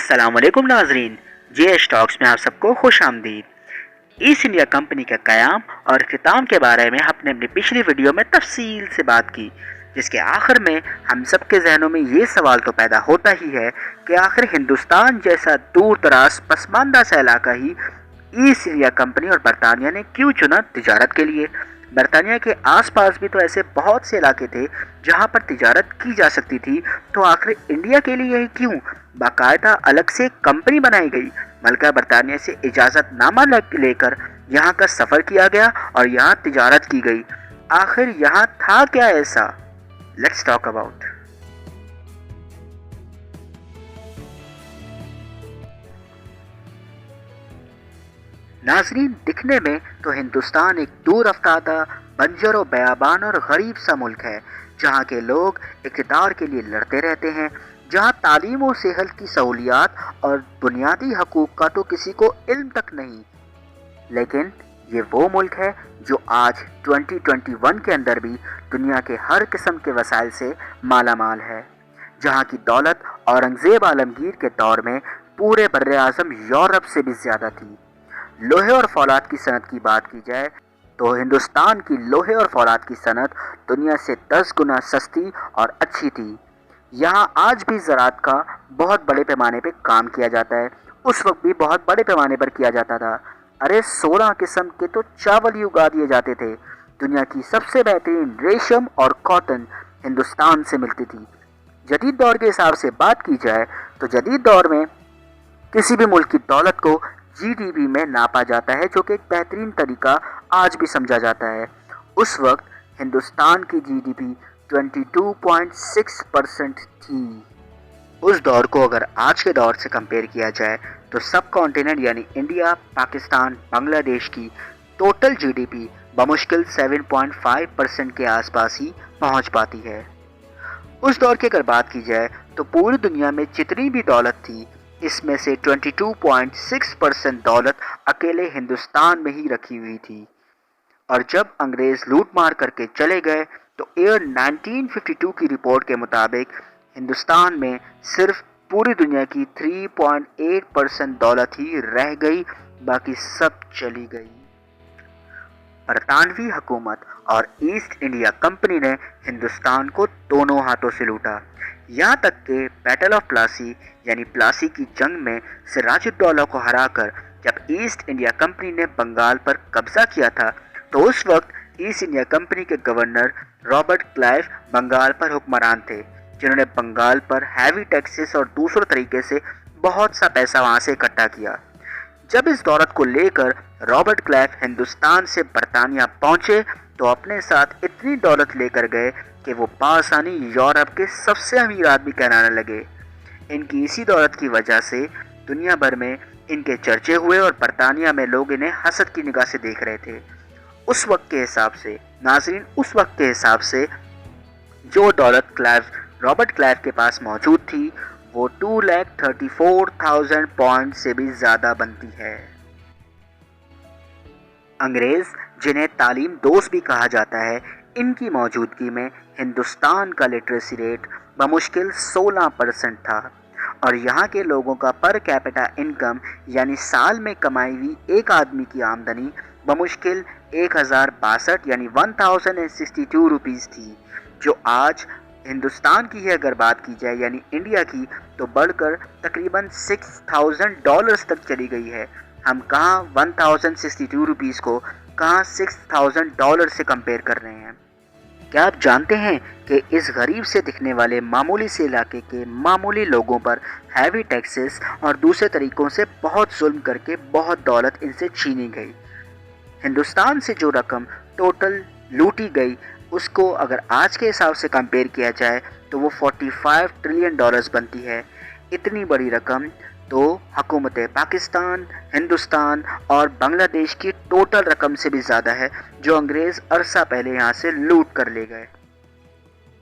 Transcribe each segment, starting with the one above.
अस्सलाम वालेकुम नाजरीन, जे स्टॉक्स में आप सबको खुश आमदीद। ईस्ट इंडिया कंपनी का क़याम और इख्तिताम के बारे में हमने अपनी पिछली वीडियो में तफसील से बात की, जिसके आखिर में हम सब के जहनों में ये सवाल तो पैदा होता ही है कि आखिर हिंदुस्तान जैसा दूर दराज पसमानदा सा इलाका ही ईस्ट इंडिया कंपनी और बरतानिया ने क्यों चुना तिजारत के लिए। बरतानिया के आसपास भी तो ऐसे बहुत से इलाके थे जहां पर तिजारत की जा सकती थी, तो आखिर इंडिया के लिए ही क्यों बाकायदा अलग से कंपनी बनाई गई। मलका बरतानिया से इजाज़त नामा लेकर यहाँ का सफ़र किया गया और यहाँ तिजारत की गई। आखिर यहाँ था क्या ऐसा? Let's talk about. नाजरीन, दिखने में तो हिंदुस्तान एक दूर अफ्तादा बंजर और बयाबान और गरीब सा मुल्क है, जहाँ के लोग इक़्तिदार के लिए लड़ते रहते हैं, जहाँ तालीम और सेहत की सहूलियात और बुनियादी हकूक़ का तो किसी को इल्म तक नहीं। लेकिन ये वो मुल्क है जो आज 2021 के अंदर भी दुनिया के हर किस्म के वसाइल से माला माल है, जहाँ की दौलत औरंगज़ेब आलमगीर के दौर में पूरे बर्रे आज़म यूरोप से भी ज़्यादा थी। लोहे और फौलाद की सनत की बात की जाए तो हिंदुस्तान की लोहे और फौलाद की सनत दुनिया से 10 गुना सस्ती और अच्छी थी। यहाँ आज भी ज़राअत का बहुत बड़े पैमाने पर काम किया जाता है, उस वक्त भी बहुत बड़े पैमाने पर किया जाता था। अरे 16 किस्म के तो चावल ही उगा दिए जाते थे। दुनिया की सबसे बेहतरीन रेशम और कॉटन हिंदुस्तान से मिलती थी। जदीद दौर के हिसाब से बात की जाए तो जदीद दौर में किसी भी मुल्क की दौलत को जीडीपी में नापा जाता है, जो कि एक बेहतरीन तरीका आज भी समझा जाता है। उस वक्त हिंदुस्तान की जीडीपी 22.6% थी। उस दौर को अगर आज के दौर से कंपेयर किया जाए तो सब कॉन्टिनेंट यानी इंडिया, पाकिस्तान, बांग्लादेश की टोटल जीडीपी बमुश्किल 7.5% के आसपास ही पहुंच पाती है। उस दौर की अगर बात की जाए तो पूरी दुनिया में जितनी भी दौलत थी, इसमें से 22.6% दौलत अकेले हिंदुस्तान में ही रखी हुई थी। और जब अंग्रेज लूट मार करके चले गए तो ईयर 1952 की रिपोर्ट के मुताबिक हिंदुस्तान में सिर्फ पूरी दुनिया की 3.8% दौलत ही रह गई, बाकी सब चली गई। बरतानवी हुकूमत और ईस्ट इंडिया कंपनी ने हिंदुस्तान को दोनों हाथों से लूटा। यहाँ तक कि बैटल ऑफ प्लासी यानी प्लासी की जंग में सिराजुद्दौला को हराकर जब ईस्ट इंडिया कंपनी ने बंगाल पर कब्जा किया था, तो उस वक्त ईस्ट इंडिया कंपनी के गवर्नर रॉबर्ट क्लाइव बंगाल पर हुक्मरान थे, जिन्होंने बंगाल पर हैवी टैक्सेस और दूसरे तरीके से बहुत सा पैसा वहाँ से इकट्ठा किया। जब इस दौलत को लेकर रॉबर्ट क्लाइव हिंदुस्तान से बरतानिया पहुँचे तो अपने साथ इतनी दौलत लेकर गए कि वो बासानी यूरोप के सबसे अमीर आदमी कहलाने लगे। इनकी इसी दौलत की वजह से दुनिया भर में इनके चर्चे हुए और बरतानिया में लोग इन्हें हसद की निगाह से देख रहे थे। उस वक्त के हिसाब से नाज़रीन, उस वक्त के हिसाब से जो दौलत रॉबर्ट क्लाइव के पास मौजूद थी वो 2,34,000 पॉइंट से भी ज़्यादा बनती है। अंग्रेज़, जिन्हें तालीम दोस्त भी कहा जाता है, इनकी मौजूदगी में हिंदुस्तान का लिटरेसी रेट बमुश्किल 16% था और यहाँ के लोगों का पर कैपिटा इनकम यानी साल में कमाई हुई एक आदमी की आमदनी बमुश्किल 1062 यानी 1062 रुपीज़ थी, जो आज हिंदुस्तान की ही अगर बात की जाए यानी इंडिया की तो बढ़कर तकरीबन $6,000 तक चली गई है। हम कहाँ 1062 रुपीज़ को कहाँ $6,000 से कंपेयर कर रहे हैं। क्या आप जानते हैं कि इस गरीब से दिखने वाले मामूली से इलाके के मामूली लोगों पर हैवी टैक्सेस और दूसरे तरीक़ों से बहुत जुल्म करके बहुत दौलत इनसे छीनी गई। हिंदुस्तान से जो रकम टोटल लूटी गई उसको अगर आज के हिसाब से कंपेयर किया जाए तो वो $45 ट्रिलियन बनती है। इतनी बड़ी रकम तो हुकूमत पाकिस्तान, हिंदुस्तान और बांग्लादेश की टोटल रकम से भी ज़्यादा है, जो अंग्रेज़ अरसा पहले यहाँ से लूट कर ले गए।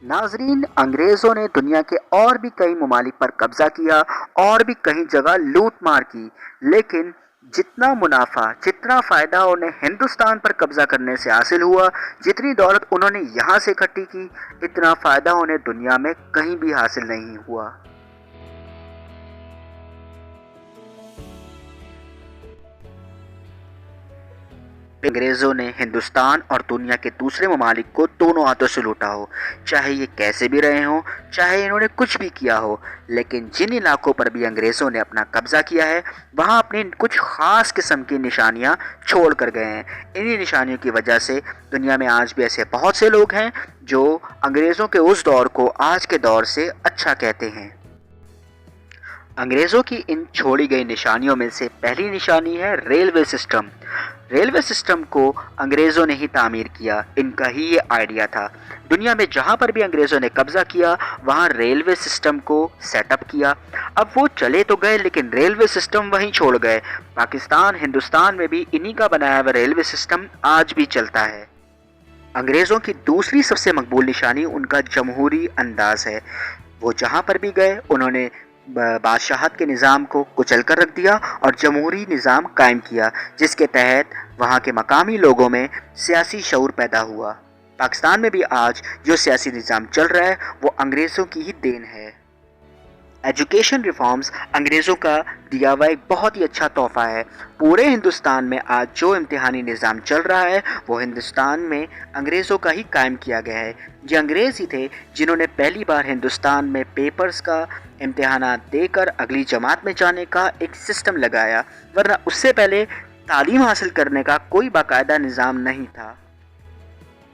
नाजरीन, अंग्रेज़ों ने दुनिया के और भी कई ममालिक पर कब्ज़ा किया और भी कई जगह लूट मार की, लेकिन जितना मुनाफा, जितना फ़ायदा उन्हें हिंदुस्तान पर कब्ज़ा करने से हासिल हुआ, जितनी दौलत उन्होंने यहाँ से इकट्ठी की, इतना फ़ायदा उन्हें दुनिया में कहीं भी हासिल नहीं हुआ। अंग्रेज़ों ने हिंदुस्तान और दुनिया के दूसरे ममालिक को दोनों हाथों से लूटा हो, चाहे ये कैसे भी रहे हों, चाहे इन्होंने कुछ भी किया हो, लेकिन जिन इलाकों पर भी अंग्रेज़ों ने अपना कब्ज़ा किया है वहाँ अपनी कुछ ख़ास किस्म की निशानियाँ छोड़ कर गए हैं। इन्हीं निशानियों की वजह से दुनिया में आज भी ऐसे बहुत से लोग हैं जो अंग्रेज़ों के उस दौर को आज के दौर से अच्छा कहते हैं। अंग्रेज़ों की इन छोड़ी गई निशानियों में से पहली निशानी है रेलवे सिस्टम। रेलवे सिस्टम को अंग्रेज़ों ने ही तामीर किया, इनका ही ये आइडिया था। दुनिया में जहाँ पर भी अंग्रेज़ों ने कब्ज़ा किया वहाँ रेलवे सिस्टम को सेटअप किया। अब वो चले तो गए लेकिन रेलवे सिस्टम वहीं छोड़ गए। पाकिस्तान, हिंदुस्तान में भी इन्हीं का बनाया हुआ रेलवे सिस्टम आज भी चलता है। अंग्रेज़ों की दूसरी सबसे मकबूल निशानी उनका जमहूरी अंदाज़ है। वो जहाँ पर भी गए उन्होंने बादशाहत के निज़ाम को कुचल कर रख दिया और जमहूरी निज़ाम कायम किया, जिसके तहत वहाँ के मकामी लोगों में सियासी शऊर पैदा हुआ। पाकिस्तान में भी आज जो सियासी निज़ाम चल रहा है वो अंग्रेज़ों की ही देन है। एजुकेशन रिफॉर्म्स अंग्रेज़ों का दिया हुआ एक बहुत ही अच्छा तोहफ़ा है। पूरे हिंदुस्तान में आज जो इम्तिहानी निज़ाम चल रहा है वो हिंदुस्तान में अंग्रेज़ों का ही कायम किया गया है। ये अंग्रेज़ ही थे जिन्होंने पहली बार हिंदुस्तान में पेपर्स का इम्तिहानात देकर अगली जमात में जाने का एक सिस्टम लगाया, वरना उससे पहले तालीम हासिल करने का कोई बाकायदा निज़ाम नहीं था।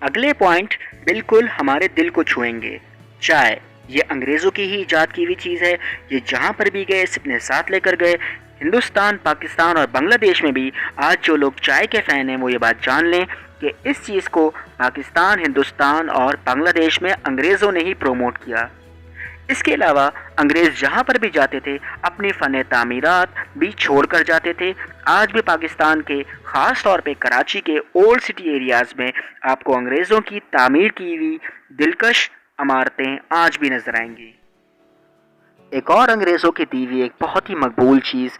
अगले पॉइंट बिल्कुल हमारे दिल को छुएंगे। चाय, ये अंग्रेज़ों की ही ईजाद की हुई चीज़ है। ये जहाँ पर भी गए अपने साथ लेकर गए। हिंदुस्तान, पाकिस्तान और बांग्लादेश में भी आज जो लोग चाय के फ़ैन हैं वो ये बात जान लें कि इस चीज़ को पाकिस्तान, हिंदुस्तान और बांग्लादेश में अंग्रेज़ों ने ही प्रोमोट किया। इसके अलावा अंग्रेज़ जहाँ पर भी जाते थे अपनी फ़न तामीरात भी छोड़ कर जाते थे। आज भी पाकिस्तान के ख़ास तौर पे कराची के ओल्ड सिटी एरियाज़ में आपको अंग्रेज़ों की तामीर की हुई दिलकश इमारतें आज भी नज़र आएंगी। एक और अंग्रेज़ों की दी हुई एक बहुत ही मकबूल चीज़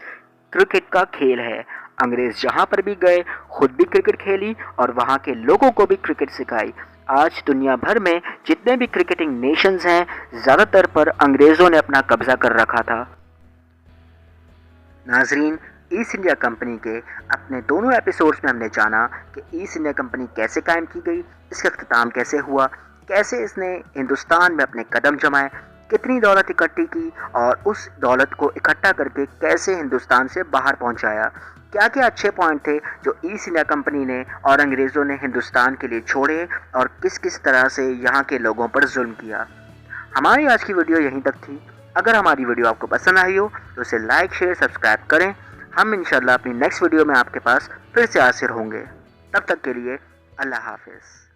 क्रिकेट का खेल है। अंग्रेज़ जहाँ पर भी गए खुद भी क्रिकेट खेली और वहाँ के लोगों को भी क्रिकेट सिखाई। आज दुनिया भर में जितने भी क्रिकेटिंग नेशंस हैं ज़्यादातर पर अंग्रेज़ों ने अपना कब्ज़ा कर रखा था। नाजरीन, ईस्ट इंडिया कंपनी के अपने दोनों एपिसोड्स में हमने जाना कि ईस्ट इंडिया कंपनी कैसे कायम की गई, इसका इख्तिताम कैसे हुआ, कैसे इसने हिंदुस्तान में अपने कदम जमाए, कितनी दौलत इकट्ठी की और उस दौलत को इकट्ठा करके कैसे हिंदुस्तान से बाहर पहुंचाया। क्या क्या अच्छे पॉइंट थे जो ईस्ट इंडिया कंपनी ने और अंग्रेज़ों ने हिंदुस्तान के लिए छोड़े और किस किस तरह से यहाँ के लोगों पर जुल्म किया। हमारी आज की वीडियो यहीं तक थी। अगर हमारी वीडियो आपको पसंद आई हो तो उसे लाइक, शेयर, सब्सक्राइब करें। हम इंशाल्लाह अपनी नेक्स्ट वीडियो में आपके पास फिर से हाजिर होंगे। तब तक के लिए अल्लाह हाफिज़।